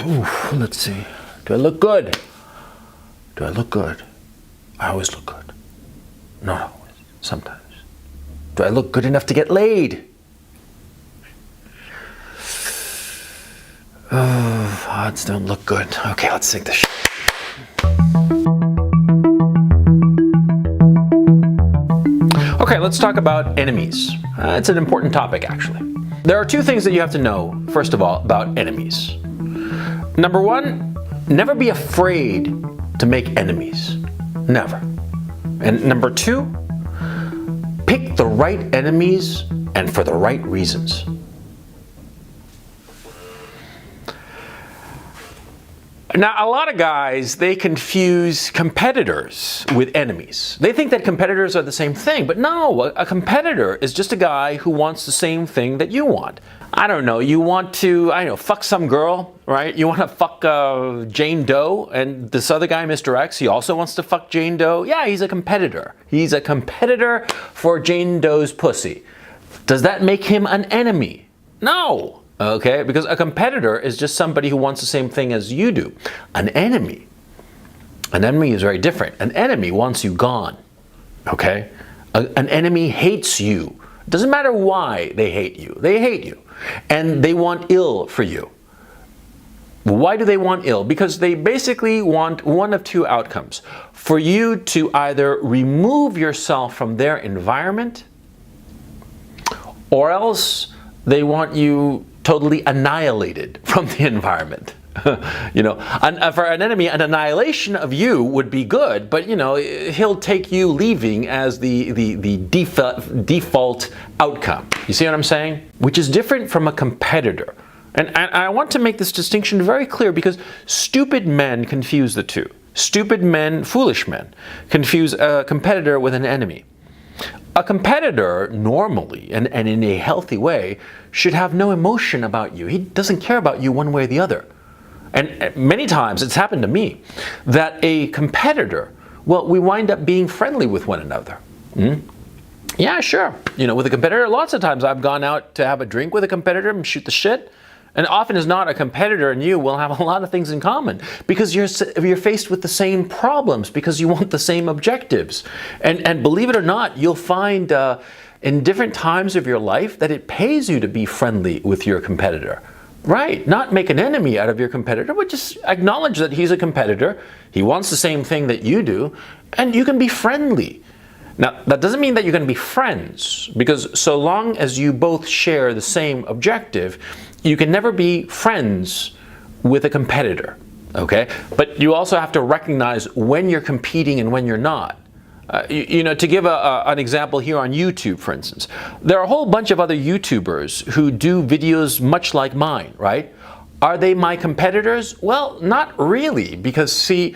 Let's see. Do I look good? Do I look good? I always look good. Not always. Sometimes. Do I look good enough to get laid? Oh, odds don't look good. Okay, let's sink this. Okay, let's talk about enemies. It's an important topic, actually. There are two things that you have to know, first of all, about enemies. Number one, never be afraid to make enemies. Never. And number two, pick the right enemies and for the right reasons. Now, a lot of guys, they confuse competitors with enemies. They think that competitors are the same thing, but no, a competitor is just a guy who wants the same thing that you want. I don't know, you want to, fuck some girl, right? You want to fuck Jane Doe, and this other guy, Mr. X, he also wants to fuck Jane Doe. Yeah, he's a competitor. He's a competitor for Jane Doe's pussy. Does that make him an enemy? No. Okay, because a competitor is just somebody who wants the same thing as you do. An enemy is very different. An enemy wants you gone. Okay, an enemy hates you. Doesn't matter why they hate you. They hate you, and they want ill for you. Why do they want ill? Because they basically want one of two outcomes: for you to either remove yourself from their environment, or else they want you totally annihilated from the environment. For an enemy, an annihilation of you would be good, but he'll take you leaving as the default outcome. You see what I'm saying? Which is different from a competitor. And I want to make this distinction very clear because stupid men confuse the two. Stupid men, foolish men, confuse a competitor with an enemy. A competitor, normally, and in a healthy way, should have no emotion about you. He doesn't care about you one way or the other. And many times, it's happened to me, that a competitor, we wind up being friendly with one another. Yeah, sure. With a competitor, lots of times I've gone out to have a drink with a competitor and shoot the shit. And often as not, a competitor and you will have a lot of things in common because you're faced with the same problems, because you want the same objectives. And believe it or not, you'll find in different times of your life that it pays you to be friendly with your competitor. Right, not make an enemy out of your competitor, but just acknowledge that he's a competitor, he wants the same thing that you do, and you can be friendly. Now, that doesn't mean that you're going to be friends, because so long as you both share the same objective, you can never be friends with a competitor, okay? But you also have to recognize when you're competing and when you're not. To give an example here on YouTube, for instance, there are a whole bunch of other YouTubers who do videos much like mine, right? Are they my competitors? Well, not really, because see,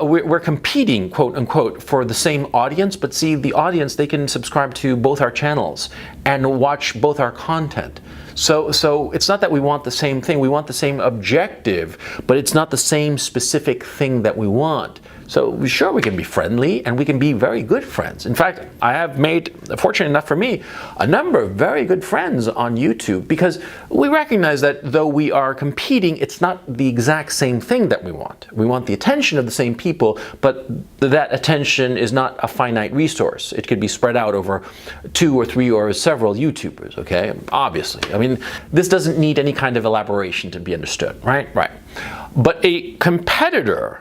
we're competing, quote unquote, for the same audience, but see, the audience, they can subscribe to both our channels and watch both our content. So it's not that we want the same thing, we want the same objective, but it's not the same specific thing that we want. So sure, we can be friendly and we can be very good friends. In fact, I have made, fortunate enough for me, a number of very good friends on YouTube because we recognize that though we are competing, it's not the exact same thing that we want. We want the attention of the same people, but that attention is not a finite resource. It could be spread out over 2 or 3 or several YouTubers, okay? Obviously. I mean, this doesn't need any kind of elaboration to be understood, right? Right. But a competitor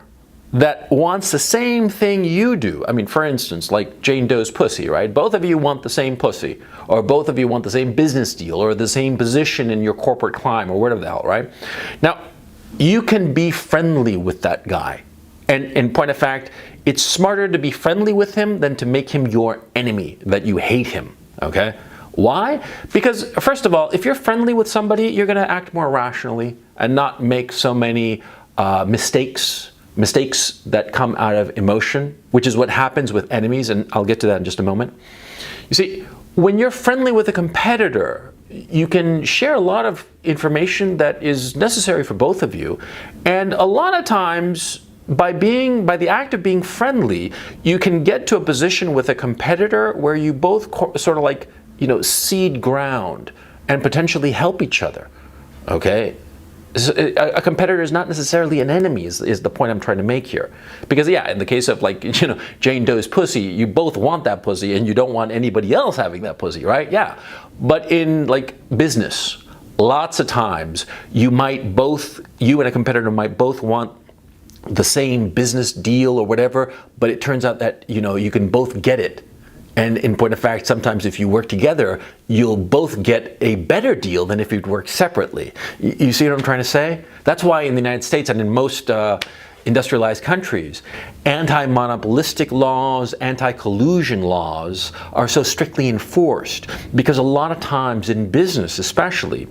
that wants the same thing you do. I mean, for instance, like Jane Doe's pussy, right? Both of you want the same pussy, or both of you want the same business deal, or the same position in your corporate climb, or whatever the hell, right? Now, you can be friendly with that guy. And in point of fact, it's smarter to be friendly with him than to make him your enemy, that you hate him, okay? Why? Because, first of all, if you're friendly with somebody, you're going to act more rationally and not make so many mistakes that come out of emotion, which is what happens with enemies, and I'll get to that in just a moment. You see, when you're friendly with a competitor, you can share a lot of information that is necessary for both of you, and a lot of times, by the act of being friendly, you can get to a position with a competitor where you both sort of like, cede ground and potentially help each other, okay? A competitor is not necessarily an enemy, is the point I'm trying to make here. Because yeah, in the case of like, Jane Doe's pussy, you both want that pussy and you don't want anybody else having that pussy, right? Yeah. But in like business, lots of times you and a competitor might both want the same business deal or whatever, but it turns out that, you can both get it. And in point of fact, sometimes if you work together, you'll both get a better deal than if you'd work separately. You see what I'm trying to say? That's why in the United States and in most industrialized countries, anti-monopolistic laws, anti-collusion laws are so strictly enforced, because a lot of times in business especially,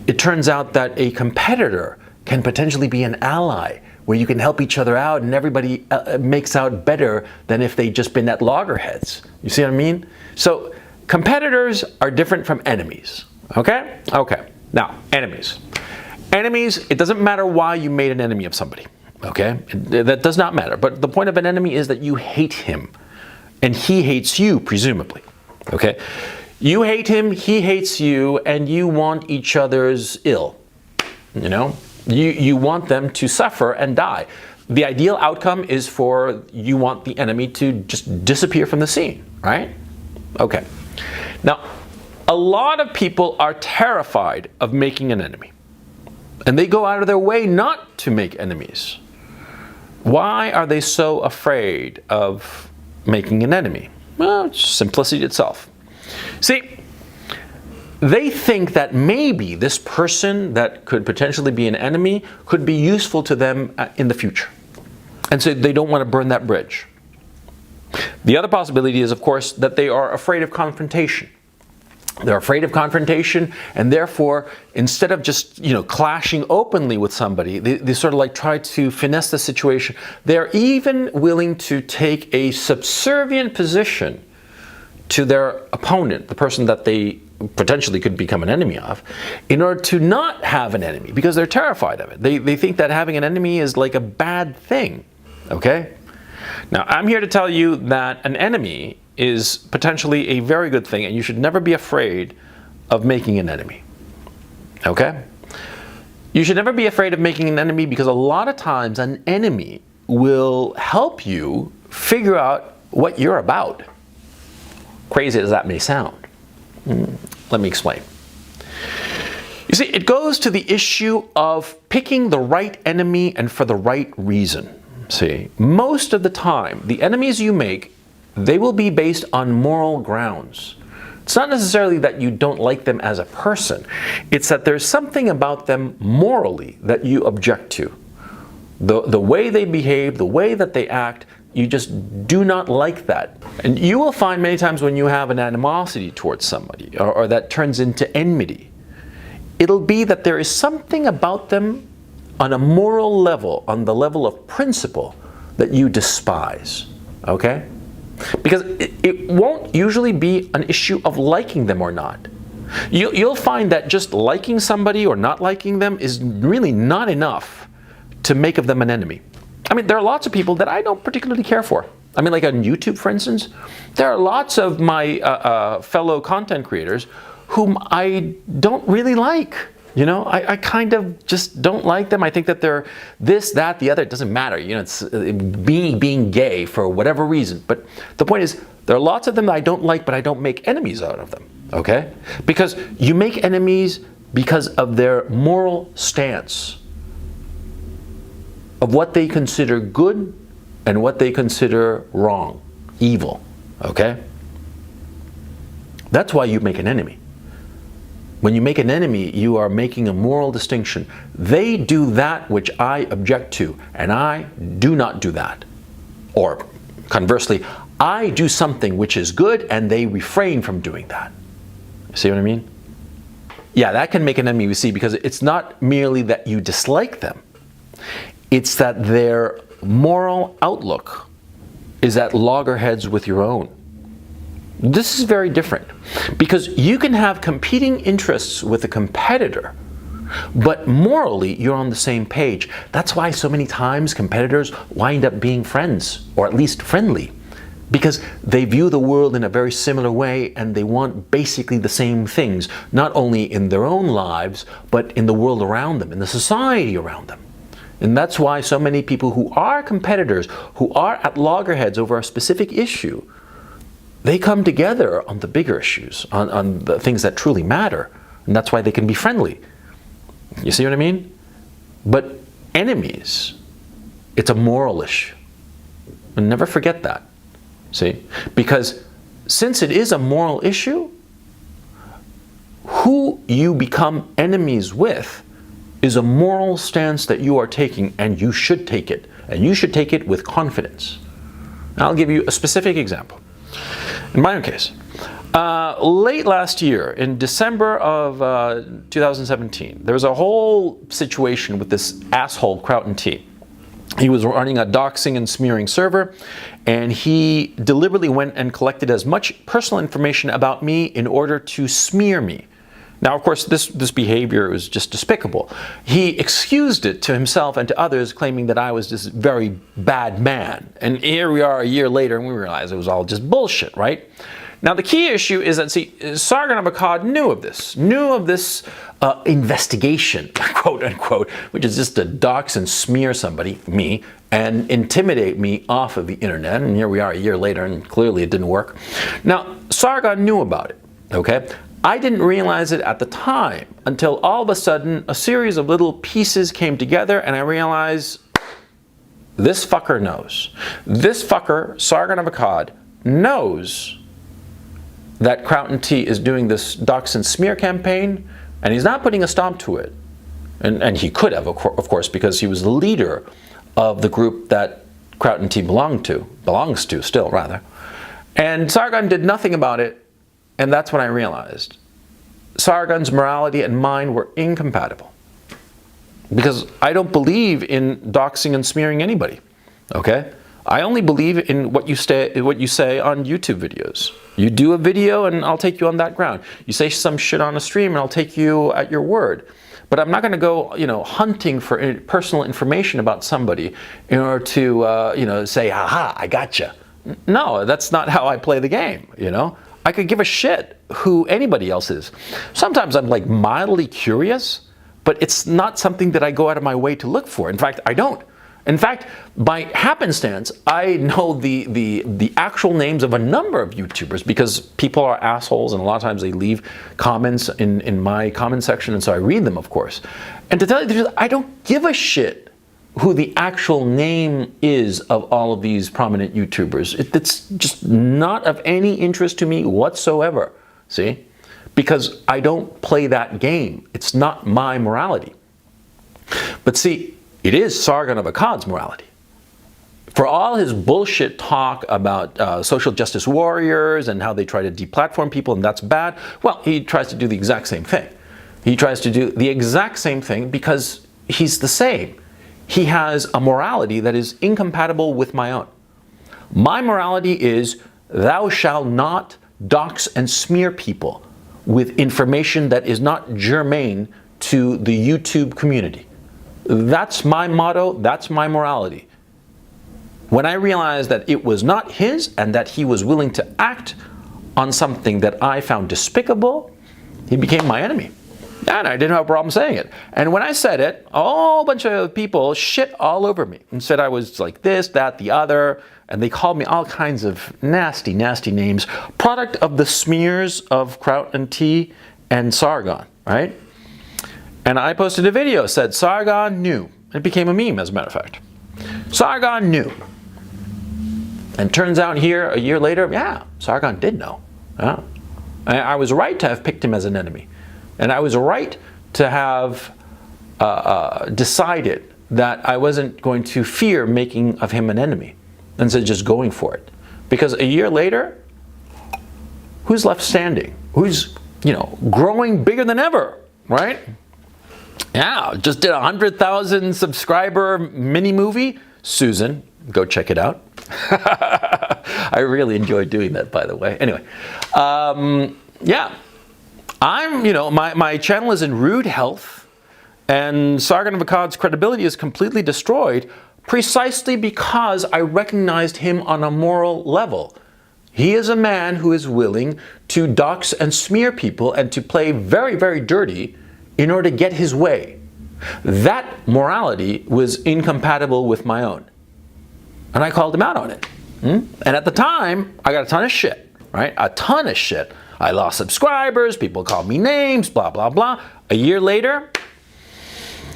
it turns out that a competitor can potentially be an ally, where you can help each other out and everybody makes out better than if they'd just been at loggerheads. You see what I mean? So competitors are different from enemies, okay? Okay, now enemies. Enemies, it doesn't matter why you made an enemy of somebody, okay? That does not matter, but the point of an enemy is that you hate him and he hates you, presumably, okay? You hate him, he hates you, and you want each other's ill, You want them to suffer and die. The ideal outcome is for you want the enemy to just disappear from the scene, right? Okay. Now, a lot of people are terrified of making an enemy, and they go out of their way not to make enemies. Why are they so afraid of making an enemy? Well, it's simplicity itself. See, they think that maybe this person that could potentially be an enemy could be useful to them in the future. And so they don't want to burn that bridge. The other possibility is, of course, that they are afraid of confrontation. They're afraid of confrontation, and therefore, instead of just, clashing openly with somebody, they sort of like try to finesse the situation. They're even willing to take a subservient position to their opponent, the person that they potentially could become an enemy of, in order to not have an enemy, because they're terrified of it. They think that having an enemy is like a bad thing, okay? Now, I'm here to tell you that an enemy is potentially a very good thing, and you should never be afraid of making an enemy, okay? You should never be afraid of making an enemy, because a lot of times an enemy will help you figure out what you're about. Crazy as that may sound. Let me explain. You see, it goes to the issue of picking the right enemy and for the right reason. See, most of the time, the enemies you make, they will be based on moral grounds. It's not necessarily that you don't like them as a person. It's that there's something about them morally that you object to. The way they behave, the way that they act, you just do not like that. And you will find many times when you have an animosity towards somebody, or that turns into enmity, it'll be that there is something about them on a moral level, on the level of principle, that you despise, okay? Because it won't usually be an issue of liking them or not. You'll find that just liking somebody or not liking them is really not enough to make of them an enemy. I mean, there are lots of people that I don't particularly care for. I mean, like on YouTube, for instance, there are lots of my fellow content creators whom I don't really like. I kind of just don't like them. I think that they're this, that, the other. It doesn't matter. It's being gay for whatever reason. But the point is, there are lots of them that I don't like, but I don't make enemies out of them. Okay? Because you make enemies because of their moral stance, of what they consider good and what they consider wrong, evil, okay? That's why you make an enemy. When you make an enemy, you are making a moral distinction. They do that which I object to, and I do not do that. Or conversely, I do something which is good, and they refrain from doing that. See what I mean? Yeah, that can make an enemy, you see, because it's not merely that you dislike them. It's that their moral outlook is at loggerheads with your own. This is very different, because you can have competing interests with a competitor, but morally you're on the same page. That's why so many times competitors wind up being friends, or at least friendly, because they view the world in a very similar way, and they want basically the same things, not only in their own lives, but in the world around them, in the society around them. And that's why so many people who are competitors, who are at loggerheads over a specific issue, they come together on the bigger issues, on the things that truly matter. And that's why they can be friendly. You see what I mean? But enemies, it's a moral issue. And never forget that. See? Because since it is a moral issue, who you become enemies with is a moral stance that you are taking, and you should take it. And you should take it with confidence. And I'll give you a specific example. In my own case, late last year, in December of 2017, there was a whole situation with this asshole, Crowton T. He was running a doxing and smearing server, and he deliberately went and collected as much personal information about me in order to smear me. Now, of course, this behavior was just despicable. He excused it to himself and to others, claiming that I was this very bad man. And here we are a year later, and we realize it was all just bullshit, right? Now, the key issue is that, see, Sargon of Akkad knew of this investigation, quote unquote, which is just to dox and smear somebody, me, and intimidate me off of the internet. And here we are a year later, and clearly it didn't work. Now, Sargon knew about it, okay? I didn't realize it at the time until all of a sudden a series of little pieces came together, and I realized this fucker knows. This fucker, Sargon of Akkad, knows that Crowton T is doing this dox and smear campaign, and he's not putting a stop to it. And he could have, of course, because he was the leader of the group that Crowton T belongs to still, rather. And Sargon did nothing about it. And that's when I realized Sargon's morality and mine were incompatible. Because I don't believe in doxing and smearing anybody, okay? I only believe in what you say on YouTube videos. You do a video and I'll take you on that ground. You say some shit on a stream and I'll take you at your word. But I'm not going to go, hunting for personal information about somebody in order to, say, aha, I gotcha. No, that's not how I play the game, I could give a shit who anybody else is. Sometimes I'm like mildly curious, but it's not something that I go out of my way to look for. In fact, I don't. In fact, by happenstance, I know the actual names of a number of YouTubers because people are assholes, and a lot of times they leave comments in my comment section, and so I read them, of course. And to tell you the truth, I don't give a shit who the actual name is of all of these prominent YouTubers. It's just not of any interest to me whatsoever, see? Because I don't play that game. It's not my morality. But see, it is Sargon of Akkad's morality. For all his bullshit talk about social justice warriors and how they try to deplatform people and that's bad, well, he tries to do the exact same thing. He tries to do the exact same thing because he's the same. He has a morality that is incompatible with my own. My morality is, thou shalt not dox and smear people with information that is not germane to the YouTube community. That's my motto, that's my morality. When I realized that it was not his and that he was willing to act on something that I found despicable, he became my enemy. And I didn't have a problem saying it. And when I said it, a whole bunch of people shit all over me and said I was like this, that, the other, and they called me all kinds of nasty, nasty names. Product of the smears of Crowton T and Sargon, right? And I posted a video, said Sargon knew. It became a meme, as a matter of fact. Sargon knew. And turns out here, a year later, yeah, Sargon did know. Yeah. I was right to have picked him as an enemy. And I was right to have decided that I wasn't going to fear making of him an enemy instead of just going for it. Because a year later, who's left standing? Who's, growing bigger than ever, right? Yeah, just did a 100,000 subscriber mini movie. Susan, go check it out. I really enjoyed doing that, by the way. Anyway, yeah. My channel is in rude health, and Sargon of Akkad's credibility is completely destroyed precisely because I recognized him on a moral level. He is a man who is willing to dox and smear people and to play very, very dirty in order to get his way. That morality was incompatible with my own. And I called him out on it. And at the time, I got a ton of shit, right? A ton of shit. I lost subscribers, people called me names, blah, blah, blah. A year later,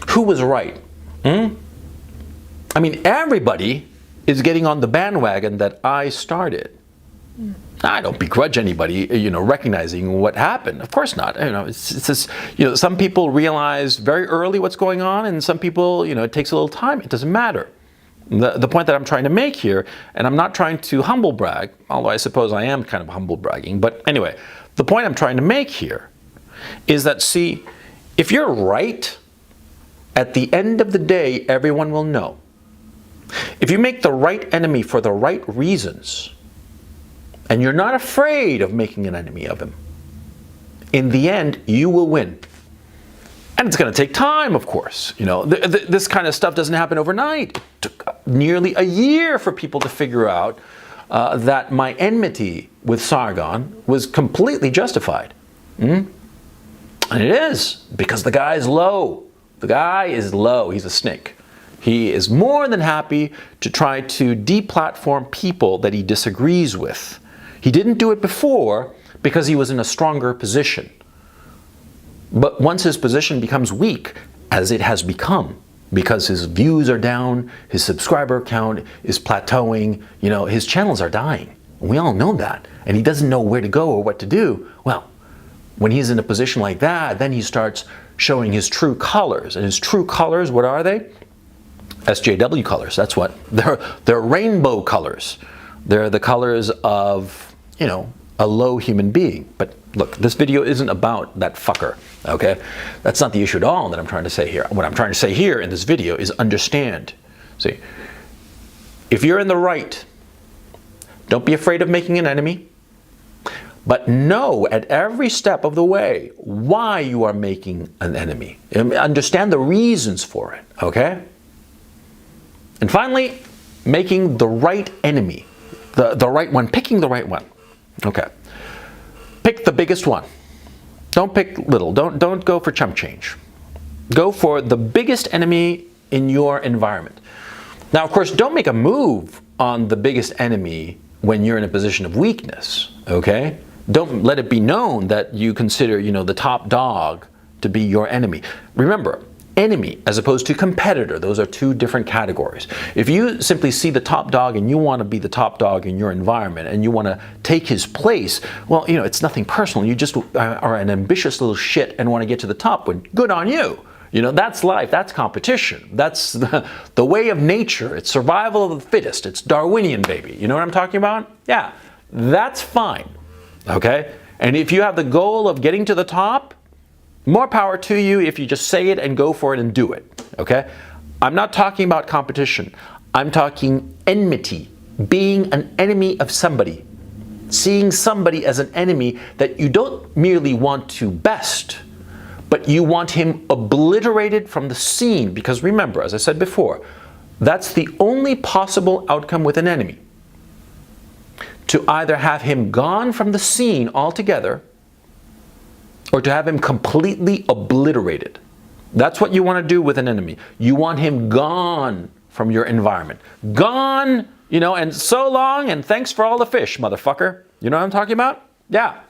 who was right? I mean, everybody is getting on the bandwagon that I started. I don't begrudge anybody, recognizing what happened. Of course not. It's just, some people realize very early what's going on, and some people, it takes a little time. It doesn't matter. The point that I'm trying to make here, and I'm not trying to humble brag, although I suppose I am kind of humble bragging, but anyway, the point I'm trying to make here is that, see, if you're right, at the end of the day, everyone will know. If you make the right enemy for the right reasons, and you're not afraid of making an enemy of him, in the end, you will win. And it's going to take time, of course. This kind of stuff doesn't happen overnight. It took nearly a year for people to figure out that my enmity with Sargon was completely justified. And it is, because the guy is low. The guy is low. He's a snake. He is more than happy to try to deplatform people that he disagrees with. He didn't do it before because he was in a stronger position. But once his position becomes weak, as it has become, because his views are down, his subscriber count is plateauing, his channels are dying. We all know that. And he doesn't know where to go or what to do. Well, when he's in a position like that, then he starts showing his true colors. And his true colors, what are they? SJW colors. That's what. They're rainbow colors. They're the colors of, a low human being. But look, this video isn't about that fucker, okay? That's not the issue at all that I'm trying to say here. What I'm trying to say here in this video is understand. See, if you're in the right, don't be afraid of making an enemy, but know at every step of the way why you are making an enemy. Understand the reasons for it, okay? And finally, making the right enemy. The right one, picking the right one. Okay. Pick the biggest one. Don't pick little. Don't go for chump change. Go for the biggest enemy in your environment. Now, of course, don't make a move on the biggest enemy when you're in a position of weakness, okay? Don't let it be known that you consider, the top dog to be your enemy. Remember, enemy as opposed to competitor, those are two different categories. If you simply see the top dog and you want to be the top dog in your environment and you want to take his place, well, it's nothing personal. You just are an ambitious little shit and want to get to the top. Well, good on you. That's life. That's competition. That's the way of nature. It's survival of the fittest. It's Darwinian, baby. You know what I'm talking about? Yeah, that's fine. Okay? And if you have the goal of getting to the top, more power to you if you just say it and go for it and do it, okay? I'm not talking about competition. I'm talking enmity, being an enemy of somebody, seeing somebody as an enemy that you don't merely want to best, but you want him obliterated from the scene. Because remember, as I said before, that's the only possible outcome with an enemy. To either have him gone from the scene altogether, or to have him completely obliterated. That's what you want to do with an enemy. You want him gone from your environment. Gone, and so long, and thanks for all the fish, motherfucker. You know what I'm talking about? Yeah.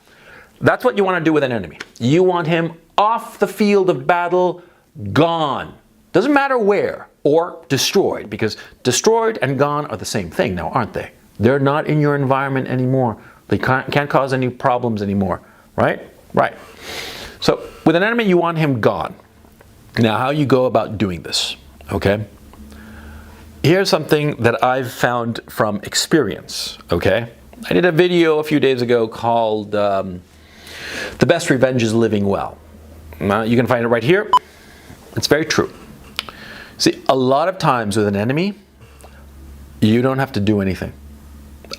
That's what you want to do with an enemy. You want him off the field of battle, gone. Doesn't matter where, or destroyed, because destroyed and gone are the same thing now, aren't they? They're not in your environment anymore. They can't cause any problems anymore, right? Right. So with an enemy, you want him gone. Now, how you go about doing this, okay? Here's something that I've found from experience, okay? I did a video a few days ago called The Best Revenge is Living Well. You can find it right here. It's very true. See, a lot of times with an enemy, you don't have to do anything.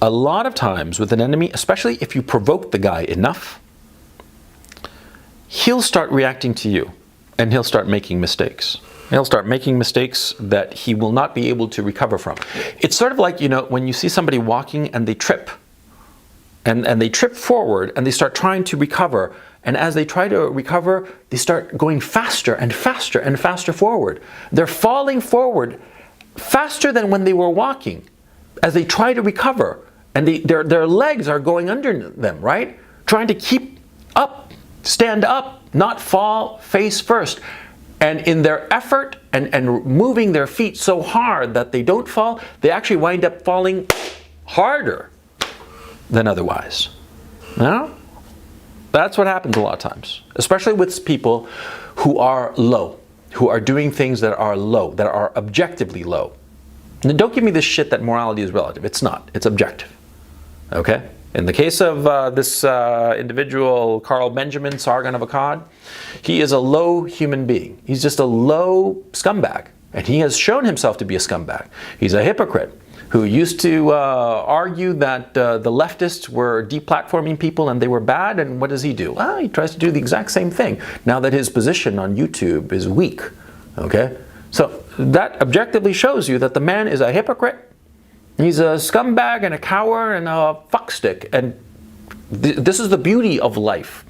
A lot of times with an enemy, especially if you provoke the guy enough, he'll start reacting to you and he'll start making mistakes. He'll start making mistakes that he will not be able to recover from. It's sort of like, when you see somebody walking and they trip, and they trip forward and they start trying to recover. And as they try to recover, they start going faster and faster and faster forward. They're falling forward faster than when they were walking as they try to recover. And their legs are going under them, right? Trying to keep up, stand up, not fall face first. And in their effort and moving their feet so hard that they don't fall, they actually wind up falling harder than otherwise. Now, that's what happens a lot of times, especially with people who are low, who are doing things that are low, that are objectively low. And don't give me this shit that morality is relative. It's not. It's objective. Okay? In the case of this individual, Carl Benjamin, Sargon of Akkad, he is a low human being. He's just a low scumbag. And he has shown himself to be a scumbag. He's a hypocrite who used to argue that the leftists were deplatforming people and they were bad. And what does he do? Well, he tries to do the exact same thing now that his position on YouTube is weak. Okay? So that objectively shows you that the man is a hypocrite. He's a scumbag and a coward and a fuckstick. And this is the beauty of life.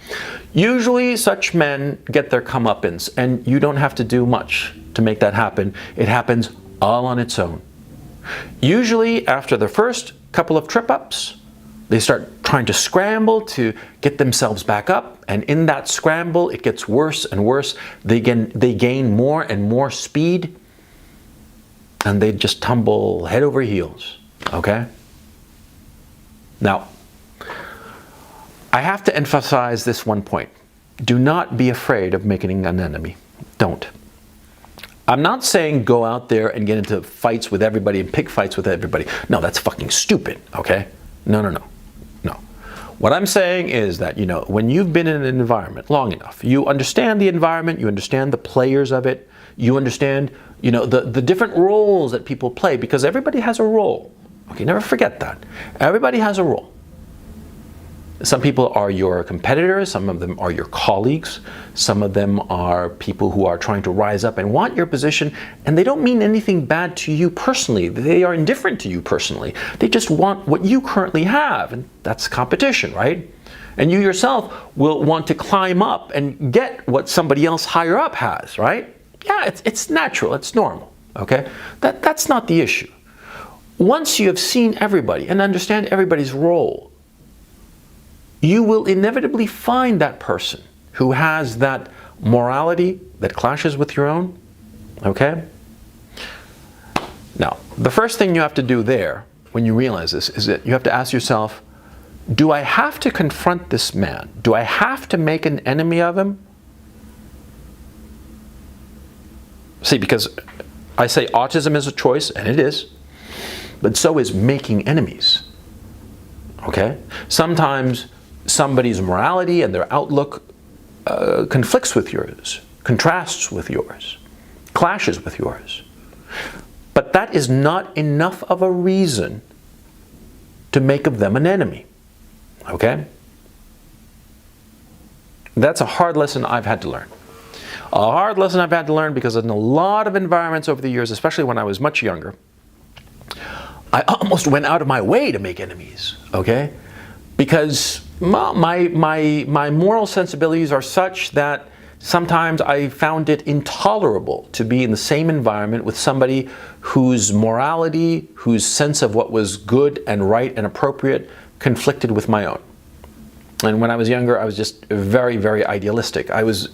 Usually such men get their comeuppance, and you don't have to do much to make that happen. It happens all on its own. Usually after the first couple of trip-ups, they start trying to scramble to get themselves back up. And in that scramble, it gets worse and worse. They gain more and more speed. And they just tumble head over heels, okay? Now, I have to emphasize this one point. Do not be afraid of making an enemy. Don't. I'm not saying go out there and get into fights with everybody and pick fights with everybody. No, that's fucking stupid, okay? No. What I'm saying is that, when you've been in an environment long enough, you understand the environment, you understand the players of it, you understand, the different roles that people play, because everybody has a role. Okay, never forget that. Everybody has a role. Some people are your competitors, some of them are your colleagues, some of them are people who are trying to rise up and want your position, and they don't mean anything bad to you personally. They are indifferent to you personally. They just want what you currently have, and that's competition, right? And you yourself will want to climb up and get what somebody else higher up has, right? Yeah, it's natural, it's normal, okay? That's not the issue. Once you have seen everybody and understand everybody's role, you will inevitably find that person who has that morality that clashes with your own, okay? Now, the first thing you have to do there, when you realize this, is that you have to ask yourself, do I have to confront this man? Do I have to make an enemy of him? See, because I say autism is a choice, and it is, but so is making enemies, okay? Sometimes somebody's morality and their outlook conflicts with yours, contrasts with yours, clashes with yours. But that is not enough of a reason to make of them an enemy, okay? That's a hard lesson I've had to learn. A hard lesson I've had to learn because in a lot of environments over the years, especially when I was much younger, I almost went out of my way to make enemies, okay? Because my moral sensibilities are such that sometimes I found it intolerable to be in the same environment with somebody whose morality, whose sense of what was good and right and appropriate conflicted with my own. And when I was younger, I was just very, very idealistic. I was,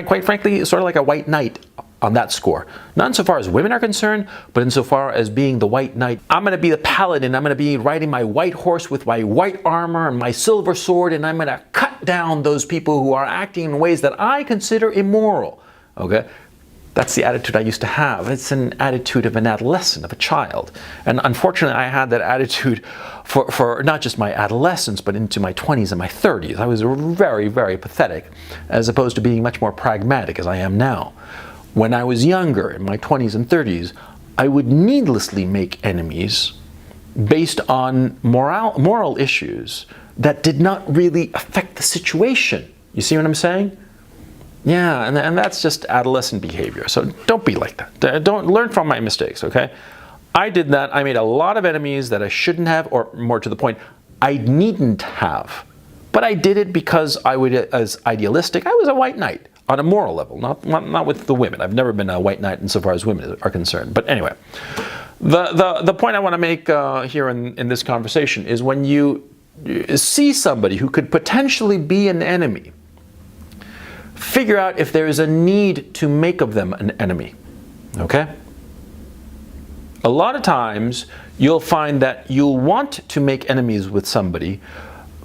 quite frankly, sort of like a white knight on that score. Not insofar as women are concerned, but insofar as being the white knight. I'm going to be the paladin. I'm going to be riding my white horse with my white armor and my silver sword, and I'm going to cut down those people who are acting in ways that I consider immoral. Okay? That's the attitude I used to have. It's an attitude of an adolescent, of a child. And unfortunately, I had that attitude for not just my adolescence, but into my 20s and my 30s. I was very, very pathetic, as opposed to being much more pragmatic as I am now. When I was younger, in my 20s and 30s, I would needlessly make enemies based on moral issues that did not really affect the situation. You see what I'm saying? Yeah, and that's just adolescent behavior. So don't be like that. Don't learn from my mistakes, okay? I did that. I made a lot of enemies that I shouldn't have, or more to the point, I needn't have. But I did it because I was idealistic. I was a white knight on a moral level, not with the women. I've never been a white knight insofar as women are concerned. But anyway, the point I want to make here in this conversation is when you see somebody who could potentially be an enemy, figure out if there is a need to make of them an enemy. Okay? A lot of times you'll find that you'll want to make enemies with somebody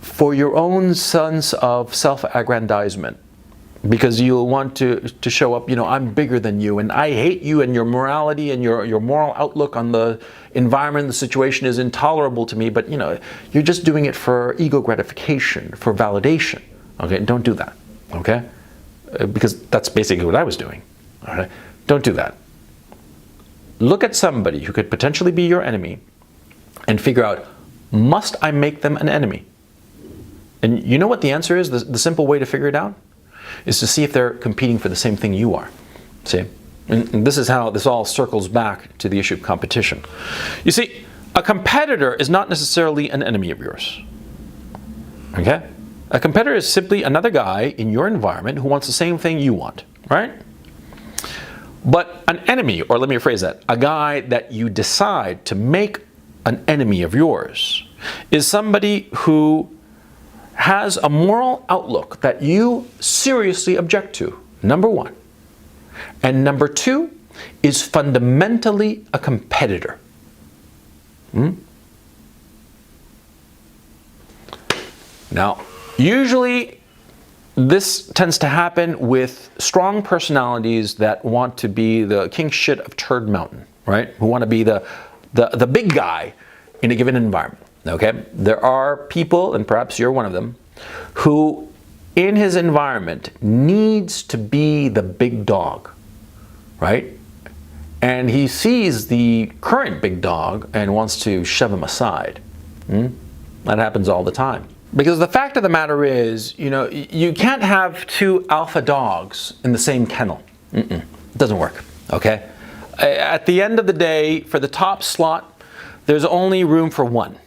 for your own sense of self-aggrandizement, because you'll want to show up, I'm bigger than you, and I hate you, and your morality and your moral outlook on the environment, the situation is intolerable to me, but you're just doing it for ego gratification, for validation. Okay, don't do that. Okay, because that's basically what I was doing. All right, don't do that. Look at somebody who could potentially be your enemy and figure out, must I make them an enemy? And you know what the answer is? The simple way to figure it out is to see if they're competing for the same thing you are. See? And this is how this all circles back to the issue of competition. You see, a competitor is not necessarily an enemy of yours. Okay? A competitor is simply another guy in your environment who wants the same thing you want, right? But an enemy, or let me rephrase that, a guy that you decide to make an enemy of yours, is somebody who has a moral outlook that you seriously object to, number one. And number two, is fundamentally a competitor. Now, usually this tends to happen with strong personalities that want to be the king shit of Turd Mountain, right? Who want to be the big guy in a given environment. Okay, there are people, and perhaps you're one of them, who in his environment needs to be the big dog, right? And he sees the current big dog and wants to shove him aside. That happens all the time. Because the fact of the matter is, you can't have two alpha dogs in the same kennel. It doesn't work, okay? At the end of the day, for the top slot, there's only room for one.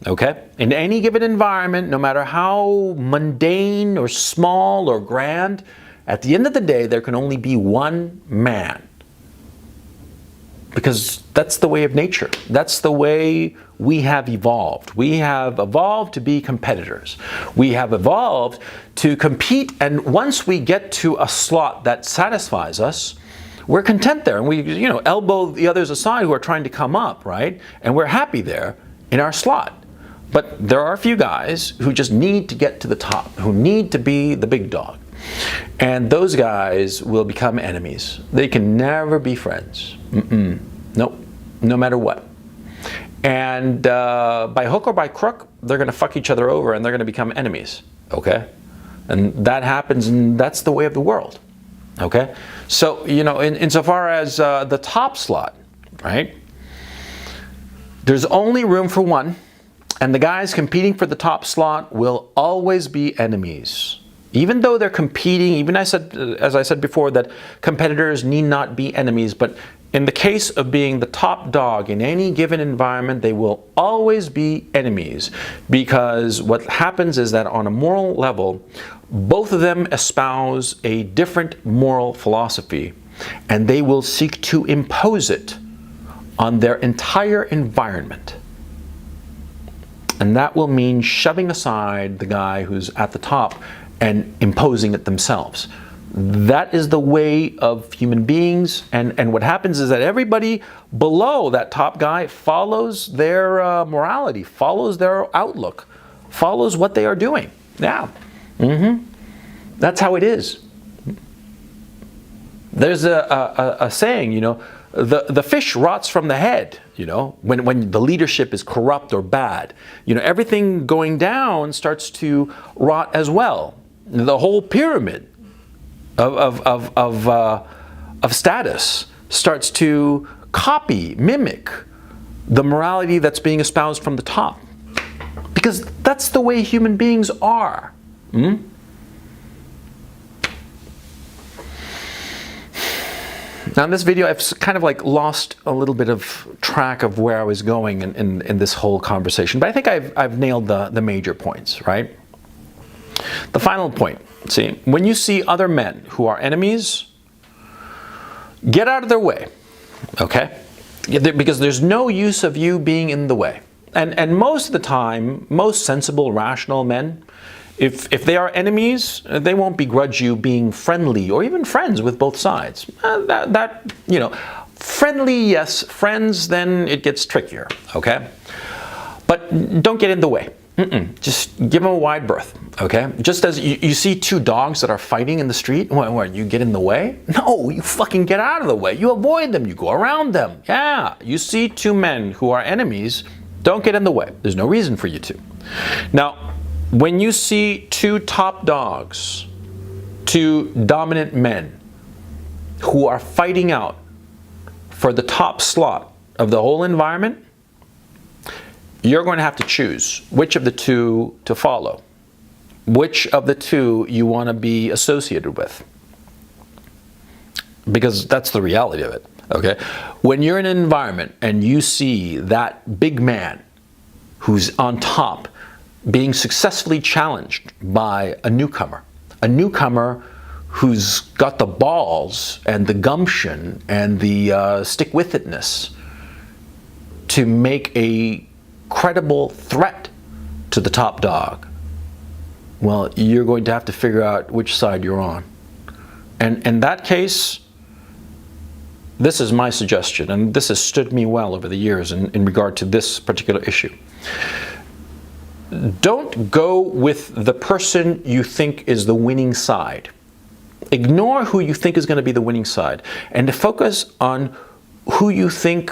Okay? In any given environment, no matter how mundane or small or grand, at the end of the day, there can only be one man. Because that's the way of nature. That's the way we have evolved. We have evolved to be competitors. We have evolved to compete, and once we get to a slot that satisfies us, we're content there. And we, elbow the others aside who are trying to come up, right? And we're happy there in our slot. But there are a few guys who just need to get to the top, who need to be the big dog. And those guys will become enemies. They can never be friends. Nope, no matter what. And by hook or by crook, they're going to fuck each other over and they're going to become enemies. Okay? And that happens, and that's the way of the world. Okay? So, insofar as the top slot, right? There's only room for one. And the guys competing for the top slot will always be enemies. Even though they're competing, even as I said before, that competitors need not be enemies, but in the case of being the top dog in any given environment, they will always be enemies. Because what happens is that on a moral level, both of them espouse a different moral philosophy, and they will seek to impose it on their entire environment. And that will mean shoving aside the guy who's at the top and imposing it themselves. That is the way of human beings. And what happens is that everybody below that top guy follows their morality, follows their outlook, follows what they are doing. Yeah. That's how it is. There's a saying, the fish rots from the head, when the leadership is corrupt or bad. Everything going down starts to rot as well. The whole pyramid of status starts to copy, mimic the morality that's being espoused from the top. Because that's the way human beings are. Now in this video, I've kind of like lost a little bit of track of where I was going in this whole conversation, but I think I've nailed the major points, right? The final point, see, when you see other men who are enemies, get out of their way, okay? Because there's no use of you being in the way. And most of the time, most sensible, rational men, if they are enemies, they won't begrudge you being friendly or even friends with both sides. You know, friendly, yes. Friends, then it gets trickier, okay? But don't get in the way. Just give them a wide berth, okay? Just as you see two dogs that are fighting in the street, what, you get in the way? No, you fucking get out of the way. You avoid them, you go around them. Yeah, you see two men who are enemies, don't get in the way. There's no reason for you to. Now, when you see two top dogs, two dominant men who are fighting out for the top slot of the whole environment, you're going to have to choose which of the two to follow, which of the two you want to be associated with. Because that's the reality of it, okay? When you're in an environment and you see that big man who's on top being successfully challenged by a newcomer who's got the balls and the gumption and the stick-with-itness to make a credible threat to the top dog, well, you're going to have to figure out which side you're on. And in that case, this is my suggestion, and this has stood me well over the years in regard to this particular issue. Don't go with the person you think is the winning side. Ignore who you think is going to be the winning side, and focus on who you think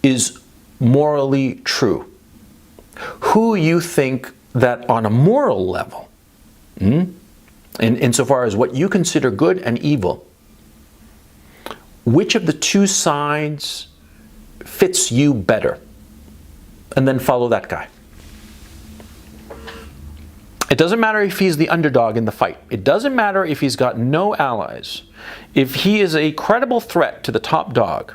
is morally true. Who you think that on a moral level, insofar as what you consider good and evil, which of the two sides fits you better? And then follow that guy. It doesn't matter if he's the underdog in the fight. It doesn't matter if he's got no allies. If he is a credible threat to the top dog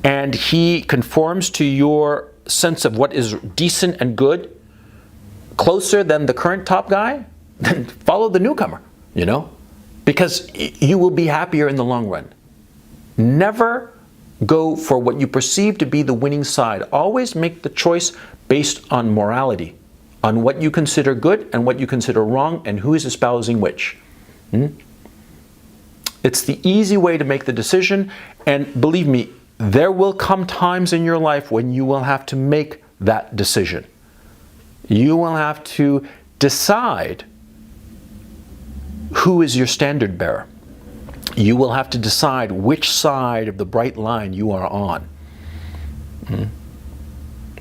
and he conforms to your sense of what is decent and good closer than the current top guy, then follow the newcomer, you know, because you will be happier in the long run. Never go for what you perceive to be the winning side. Always make the choice based on morality, on what you consider good and what you consider wrong and who is espousing which. It's the easy way to make the decision, and believe me, there will come times in your life when you will have to make that decision. You will have to decide who is your standard bearer. You will have to decide which side of the bright line you are on.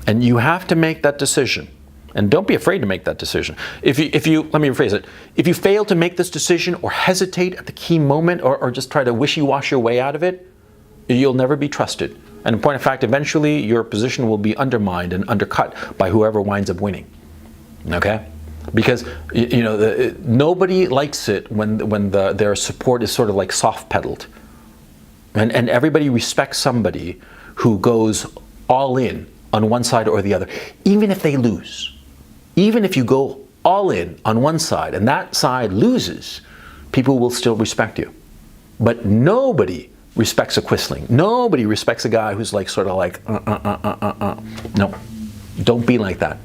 And you have to make that decision. And don't be afraid to make that decision. If you, let me rephrase it. If you fail to make this decision or hesitate at the key moment or just try to wishy-wash your way out of it, you'll never be trusted. And in point of fact, eventually your position will be undermined and undercut by whoever winds up winning. Okay? Because you know nobody likes it when their support is sort of like soft pedaled, and everybody respects somebody who goes all in on one side or the other, even if they lose. Even if you go all in on one side and that side loses, people will still respect you. But nobody respects a quisling. Nobody respects a guy who's like sort of like No, don't be like that.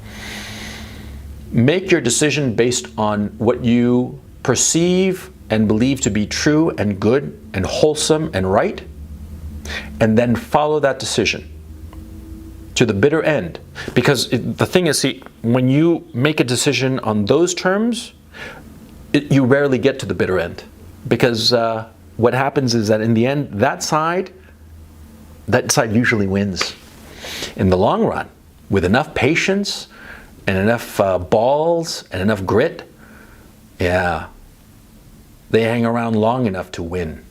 Make your decision based on what you perceive and believe to be true and good and wholesome and right, and then follow that decision to the bitter end. Because the thing is, see, when you make a decision on those terms, you rarely get to the bitter end. Because what happens is that in the end, that side usually wins. In the long run, with enough patience and enough balls and enough grit, yeah, they hang around long enough to win.